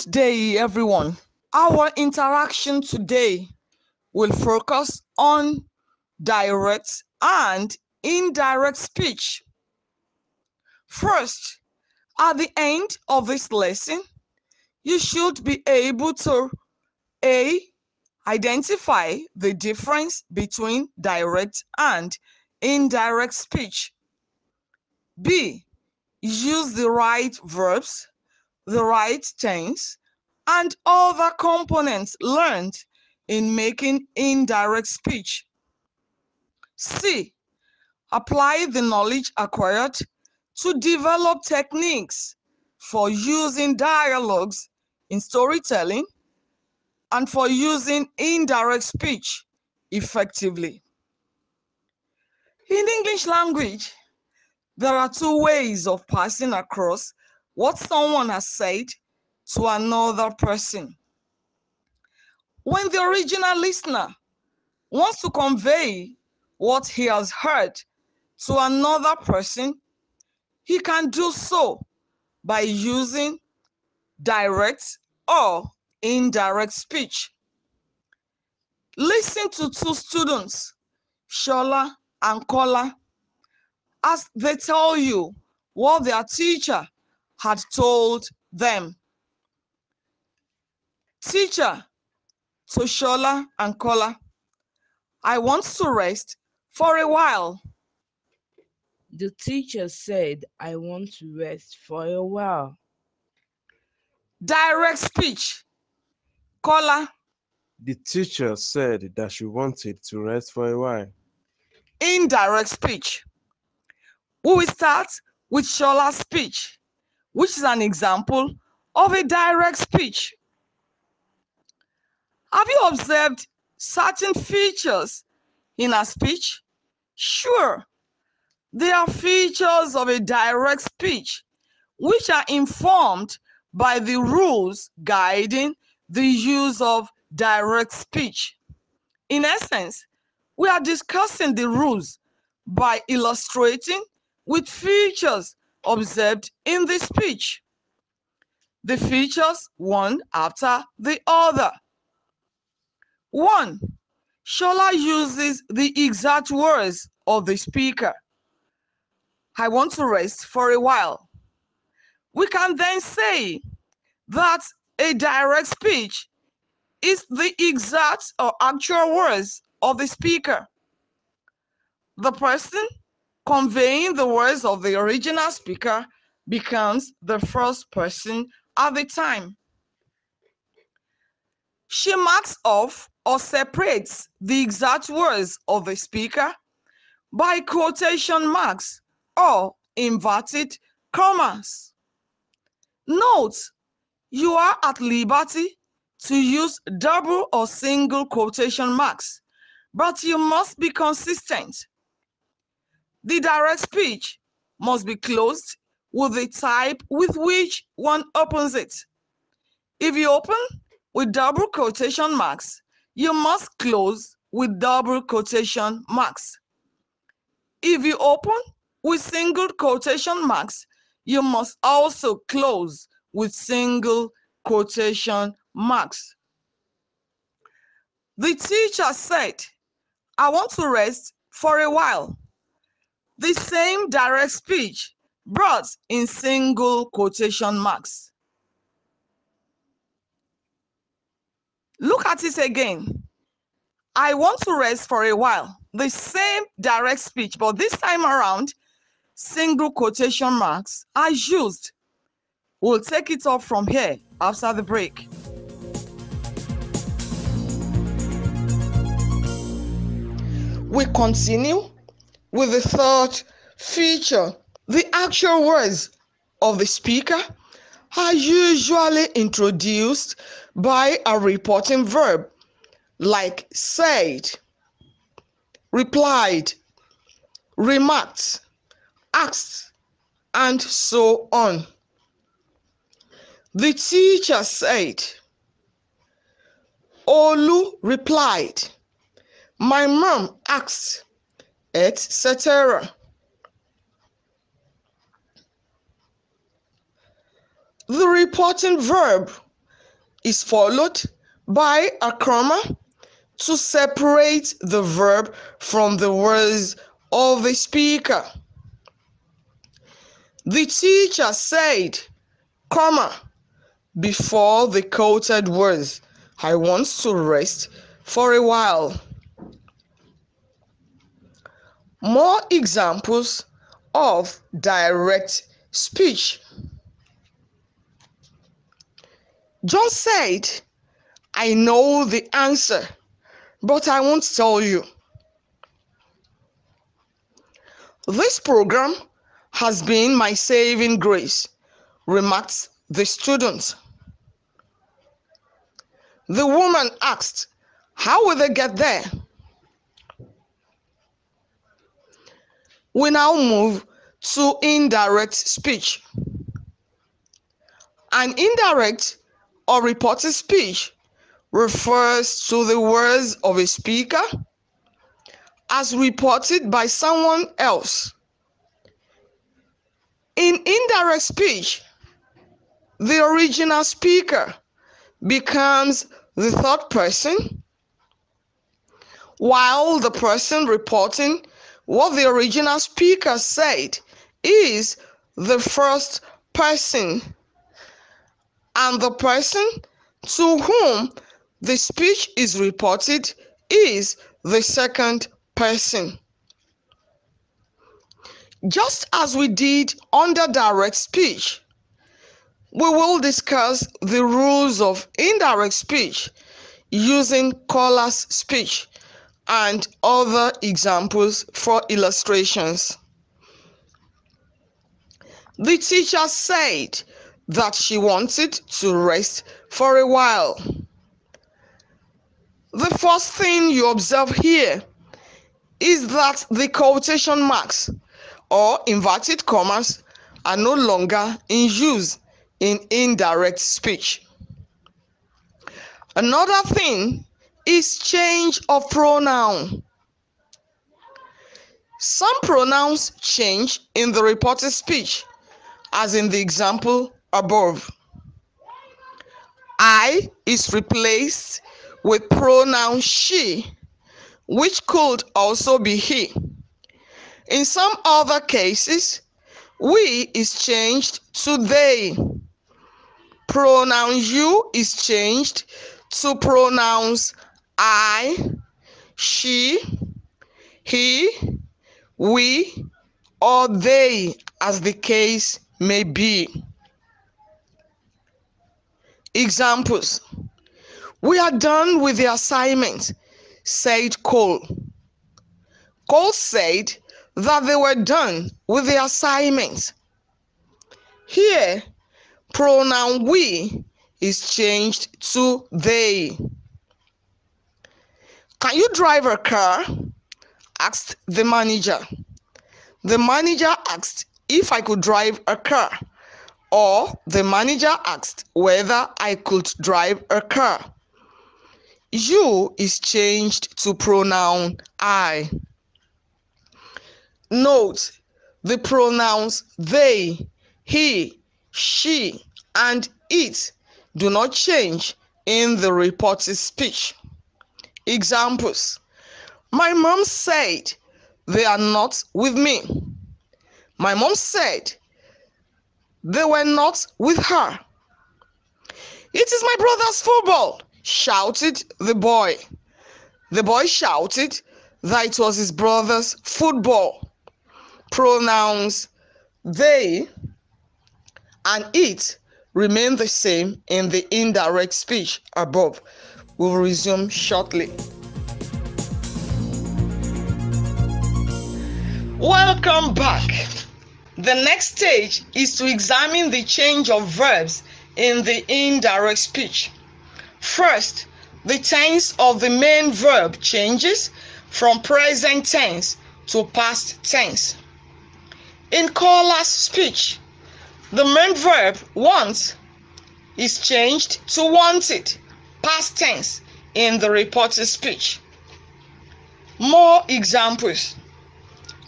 Good day, everyone. Our interaction today will focus on direct and indirect speech. First, at the end of this lesson, you should be able to A. Identify the difference between direct and indirect speech. B. Use the right verbs, the right tense, and other components learned in making indirect speech. C. Apply the knowledge acquired to develop techniques for using dialogues in storytelling and for using indirect speech effectively. In English language, there are two ways of passing across what someone has said to another person. When the original listener wants to convey what he has heard to another person, he can do so by using direct or indirect speech. Listen to two students, Shola and Kola, as they tell you what their teacher had told them. Teacher to Shola and Kola, I want to rest for a while. The teacher said, I want to rest for a while. Direct speech. Kola. The teacher said that she wanted to rest for a while. Indirect speech. We will start with Shola's speech, which is an example of a direct speech. Have you observed certain features in her speech? Sure, they are features of a direct speech, which are informed by the rules guiding the use of direct speech. In essence, we are discussing the rules by illustrating with features observed in the speech. The features one after the other. 1. Shola uses the exact words of the speaker. I want to rest for a while. We can then say that a direct speech is the exact or actual words of the speaker. The person conveying the words of the original speaker becomes the first person at the time. She marks off or separates the exact words of the speaker by quotation marks or inverted commas. Note, you are at liberty to use double or single quotation marks, but you must be consistent. The direct speech must be closed with the type with which one opens it. If you open with double quotation marks, you must close with double quotation marks. If you open with single quotation marks, you must also close with single quotation marks. The teacher said, I want to rest for a while. The same direct speech brought in single quotation marks. Look at it again. I want to rest for a while. The same direct speech, but this time around, single quotation marks are used. We'll take it up from here after the break. We continue with the third feature. The actual words of the speaker are usually introduced by a reporting verb like said, replied, remarked, asked, and so on. The teacher said, Olu replied, my mom asked, etc. The reporting verb is followed by a comma to separate the verb from the words of the speaker. The teacher said, comma, before the quoted words, I want to rest for a while. More examples of direct speech. John said, I know the answer, but I won't tell you. This program has been my saving grace, remarked the student. The woman asked, how will they get there? We now move to indirect speech. An indirect or reported speech refers to the words of a speaker as reported by someone else. In indirect speech, the original speaker becomes the third person, while the person reporting what the original speaker said is the first person, and the person to whom the speech is reported is the second person. Just as we did under direct speech, we will discuss the rules of indirect speech using caller's speech and other examples for illustrations. The teacher said that she wanted to rest for a while. The first thing you observe here is that the quotation marks or inverted commas are no longer in use in indirect speech. Another thing is change of pronoun. Some pronouns change in the reported speech, as in the example above. I is replaced with pronoun she, which could also be he. In some other cases, we is changed to they. Pronoun you is changed to pronouns I, she, he, we, or they, as the case may be. Examples. We are done with the assignment, said Cole. Cole said that they were done with the assignment. Here, pronoun we is changed to they. Can you drive a car? Asked the manager. The manager asked if I could drive a car, or the manager asked whether I could drive a car. You is changed to pronoun I. Note, the pronouns they, he, she, and it do not change in the reported speech. Examples. My mom said they are not with me. My mom said they were not with her. It is my brother's football, shouted the boy. The boy shouted that it was his brother's football. Pronouns they and it remain the same in the indirect speech above. We'll resume shortly. Welcome back. The next stage is to examine the change of verbs in the indirect speech. First, the tense of the main verb changes from present tense to past tense. In caller's speech, the main verb want is changed to wanted, past tense, in the reported speech. More examples.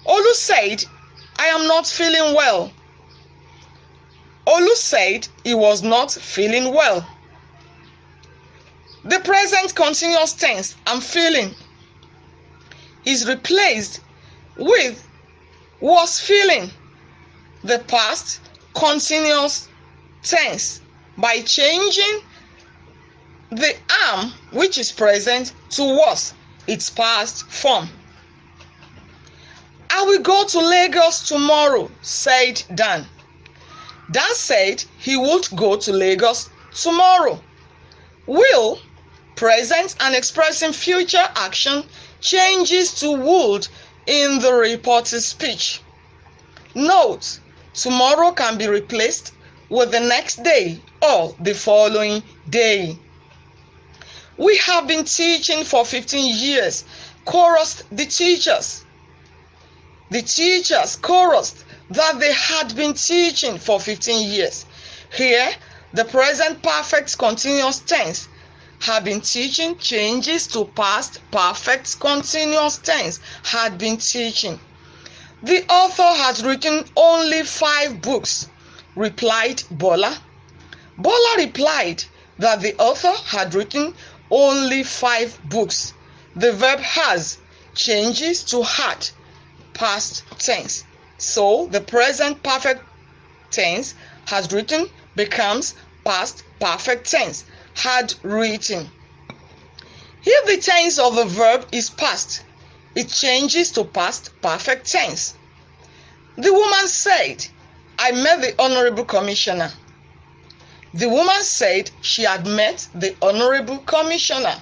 Olu said, I am not feeling well. Olu said he was not feeling well. The present continuous tense, I'm feeling, is replaced with was feeling, the past continuous tense, by changing the am, which is present, to was, its past form. I will go to Lagos tomorrow, said Dan. Dan said he would go to Lagos tomorrow. Will, present and expressing future action, changes to would in the reported speech. Note, tomorrow can be replaced with the next day or the following day. We have been teaching for 15 years, chorused the teachers. The teachers chorused that they had been teaching for 15 years. Here, the present perfect continuous tense, had been teaching, changes to past perfect continuous tense, had been teaching. The author has written only 5 books, replied Bola. Bola replied that the author had written only 5 books. The verb has changes to had, past tense. So the present perfect tense, has written, becomes past perfect tense, had written. If the tense of the verb is past, it changes to past perfect tense. The woman said, I met the Honorable Commissioner. The woman said she had met the Honorable Commissioner.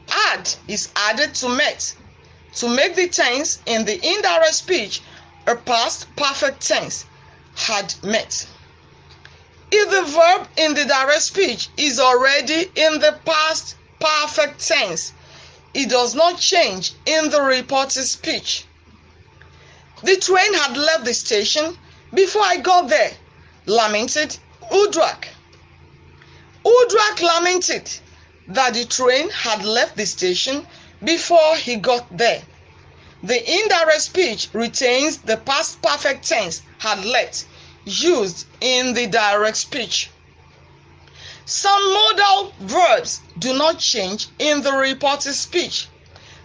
Had is added to met to make the tense in the indirect speech a past perfect tense, had met. If the verb in the direct speech is already in the past perfect tense, it does not change in the reported speech. The train had left the station before I got there, lamented Udrak. Udrak lamented that the train had left the station before he got there. The indirect speech retains the past perfect tense, had left, used in the direct speech. Some modal verbs do not change in the reported speech.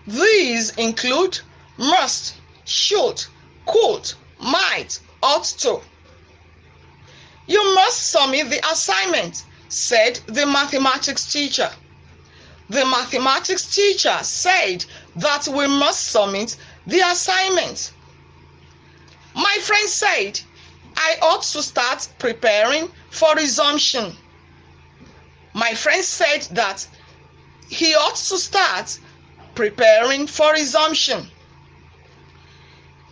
These include must, should, could, might, ought to. You must submit the assignment, said the mathematics teacher. The mathematics teacher said that we must submit the assignment. My friend said I ought to start preparing for resumption. My friend said that he ought to start preparing for resumption.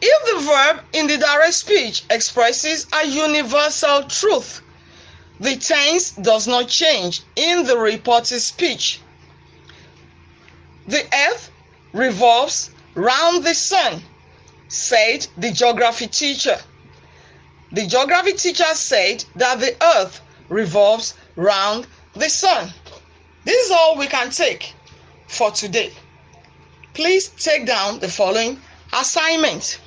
If the verb in the direct speech expresses a universal truth, the tense does not change in the reported speech. The earth revolves round the sun, said the geography teacher. The geography teacher said that the earth revolves round the sun. This is all we can take for today. Please take down the following assignment.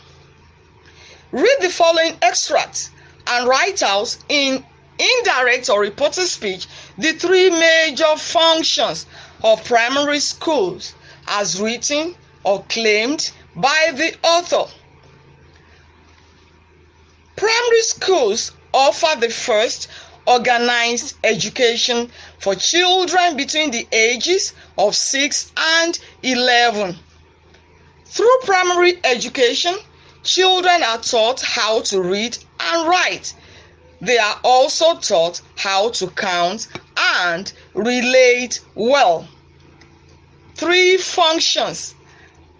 Read the following extracts and write out in indirect or reported speech the 3 major functions of primary schools as written or claimed by the author. Primary schools offer the first organized education for children between the ages of 6 and 11. Through primary education, children are taught how to read and write. They are also taught how to count and relate well. 3 functions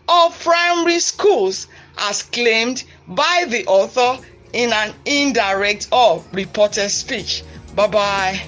of primary schools as claimed by the author in an indirect or reported speech. Bye-bye.